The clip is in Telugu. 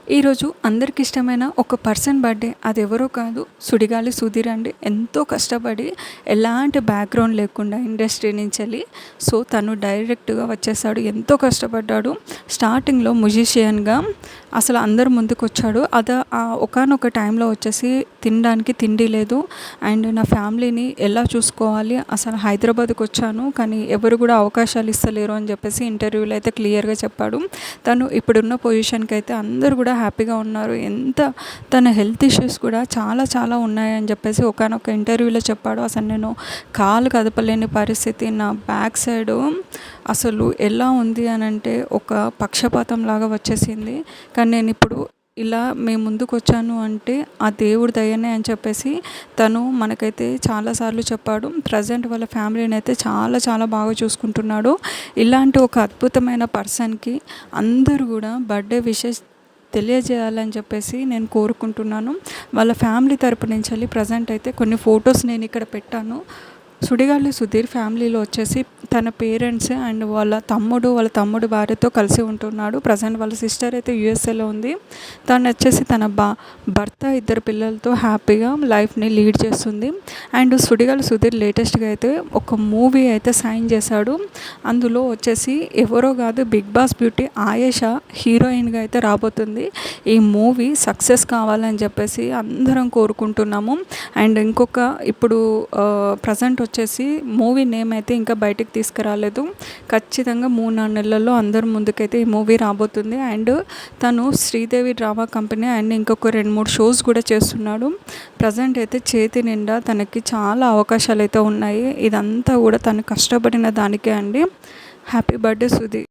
ఈరోజు అందరికి ఇష్టమైన ఒక పర్సన్ బర్త్డే. అది ఎవరో కాదు, సుడిగాలి సుధీర్ అండి. ఎంతో కష్టపడి ఎలాంటి బ్యాక్గ్రౌండ్ లేకుండా ఇండస్ట్రీ నుంచి వెళ్ళి తను డైరెక్ట్గా వచ్చేసాడు. ఎంతో కష్టపడ్డాడు. స్టార్టింగ్లో మ్యూజిషియన్గా అసలు అందరు ముందుకు వచ్చాడు. ఒకానొక టైంలో వచ్చేసి తినడానికి తిండి లేదు అండ్ నా ఫ్యామిలీని ఎలా చూసుకోవాలి, అసలు హైదరాబాద్కి వచ్చాను కానీ ఎవరు కూడా అవకాశాలు ఇస్తలేరు అని చెప్పేసి ఇంటర్వ్యూలో అయితే క్లియర్గా చెప్పాడు. తను ఇప్పుడున్న పొజిషన్కి అయితే అందరూ కూడా హ్యాపీగా ఉన్నారు. తన హెల్త్ ఇష్యూస్ కూడా చాలా చాలా ఉన్నాయని చెప్పేసి ఒకానొక ఇంటర్వ్యూలో చెప్పాడు. అసలు నేను కాలు కదపలేని పరిస్థితి, నా బ్యాక్ సైడు అసలు ఎలా ఉంది అని అంటే ఒక పక్షపాతం లాగా వచ్చేసింది. కానీ నేను ఇప్పుడు ఇలా మేము ముందుకు వచ్చాను అంటే ఆ దేవుడి దయనే అని చెప్పేసి తను మనకైతే చాలాసార్లు చెప్పాడు. ప్రజెంట్ వాళ్ళ ఫ్యామిలీని అయితే చాలా చాలా బాగా చూసుకుంటున్నాడు. ఇలాంటి ఒక అద్భుతమైన పర్సన్కి అందరూ కూడా బర్త్డే విషెస్ తెలియజేయాలని చెప్పేసి నేను కోరుకుంటున్నాను. వాళ్ళ ఫ్యామిలీ తరపు నుంచి వెళ్ళి ప్రజెంట్ అయితే కొన్ని ఫొటోస్ నేను ఇక్కడ పెట్టాను. సుడిగాలి సుధీర్ ఫ్యామిలీలో వచ్చేసి తన పేరెంట్స్ అండ్ వాళ్ళ తమ్ముడు భార్యతో కలిసి ఉంటున్నాడు. ప్రజెంట్ వాళ్ళ సిస్టర్ అయితే యూఎస్ఏలో ఉంది. తను వచ్చేసి తన భర్త, 2 పిల్లలతో హ్యాపీగా లైఫ్ని లీడ్ చేస్తుంది. అండ్ సుడిగాలి సుధీర్ లేటెస్ట్గా అయితే ఒక మూవీ అయితే సైన్ చేశాడు. అందులో వచ్చేసి ఎవరో కాదు, బిగ్ బాస్ బ్యూటీ ఆయేషా హీరోయిన్గా అయితే రాబోతుంది. ఈ మూవీ సక్సెస్ కావాలని చెప్పేసి అందరం కోరుకుంటున్నాము. అండ్ ఇప్పుడు ప్రజెంట్ వచ్చేసి మూవీ నేమ్ అయితే ఇంకా బయటికి తీసుకురాలేదు. ఖచ్చితంగా 3-4 నెలల్లో అందరి ముందుకైతే ఈ మూవీ రాబోతుంది. అండ్ తను శ్రీదేవి డ్రామా కంపెనీ అండ్ ఇంకొక 2-3 షోస్ కూడా చేస్తున్నాడు. ప్రజెంట్ అయితే చేతి నిండా తనకి చాలా అవకాశాలు అయితే ఉన్నాయి. ఇదంతా కూడా తను కష్టపడిన దానికే అండి. Happy birthday Sudhi.